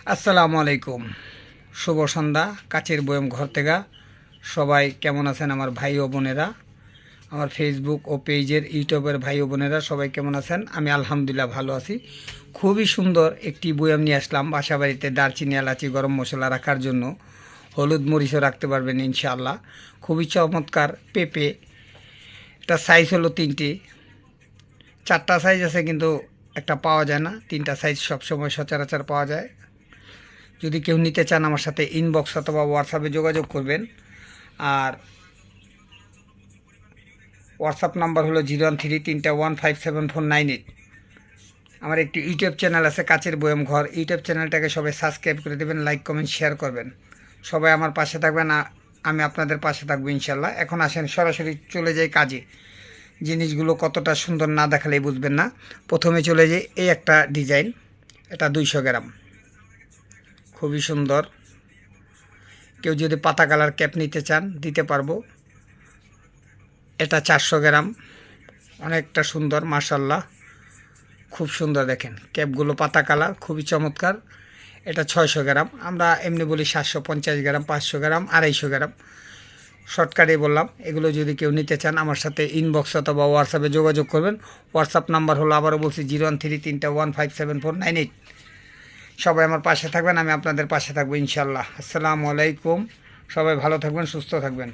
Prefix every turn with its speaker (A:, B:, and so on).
A: আসসালামু আলাইকুম। শুভ সন্ধ্যা। কাচের বয়ম ঘর থেকে সবাই কেমন আছেন আমার ভাই ও বোনেরা? আমার ফেসবুক ও পেজের ইউটিউবের ভাই ও বোনেরা সবাই কেমন আছেন? আমি আলহামদুলিল্লাহ ভালো আছি। খুবই সুন্দর একটি বয়াম নিয়ে আসলাম। বাসা বাড়িতে দারচিনি, এলাচি, গরম মশলা রাখার জন্য, হলুদ মরিচও রাখতে পারবেন ইনশাআল্লাহ। খুবই চমৎকার পেঁপে। এটা সাইজ হলো 3টি, 4টা সাইজ আছে কিন্তু একটা পাওয়া যায় না। 3টা সাইজ সবসময় সচরাচর পাওয়া যায়। যদি কেউ নিতে চান আমার সাথে ইনবক্স অথবা হোয়াটসঅ্যাপে যোগাযোগ করবেন। আর হোয়াটসঅ্যাপ নাম্বার হলো 01331574988। আমার একটি ইউটিউব চ্যানেল আছে কাচের বয়ম ঘর। ইউটিউব চ্যানেলটাকে সবাই সাবস্ক্রাইব করে দেবেন, লাইক কমেন্ট শেয়ার করবেন। সবাই আমার পাশে থাকবেন, আমি আপনাদের পাশে থাকবো ইনশাল্লাহ। এখন আসেন সরাসরি চলে যাই কাজে। জিনিসগুলো কতটা সুন্দর না দেখালেই বুঝবেন না। প্রথমে চলে যাই এই একটা ডিজাইন। এটা 200 গ্রাম, খুবই সুন্দর। কেউ যদি পাতা কালার ক্যাপ নিতে চান দিতে পারবো। এটা 400 গ্রাম, অনেকটা সুন্দর মাশাল্লাহ, খুব সুন্দর। দেখেন ক্যাপগুলো পাতা কালার, খুবই চমৎকার। এটা 600 গ্রাম, আমরা এমনি বলি 750 গ্রাম, 500 গ্রাম, 250 গ্রাম, শর্টকাটে বললাম। এগুলো যদি কেউ নিতে চান আমার সাথে ইনবক্স অথবা হোয়াটসঅ্যাপে যোগাযোগ করবেন। হোয়াটসঅ্যাপ নাম্বার হলো, আবারও বলছি, 01331574988। সবাই আমার পাশে থাকবেন, আমি আপনাদের পাশে থাকবো ইনশাল্লাহ। আসসালামু আলাইকুম। সবাই ভালো থাকবেন, সুস্থ থাকবেন।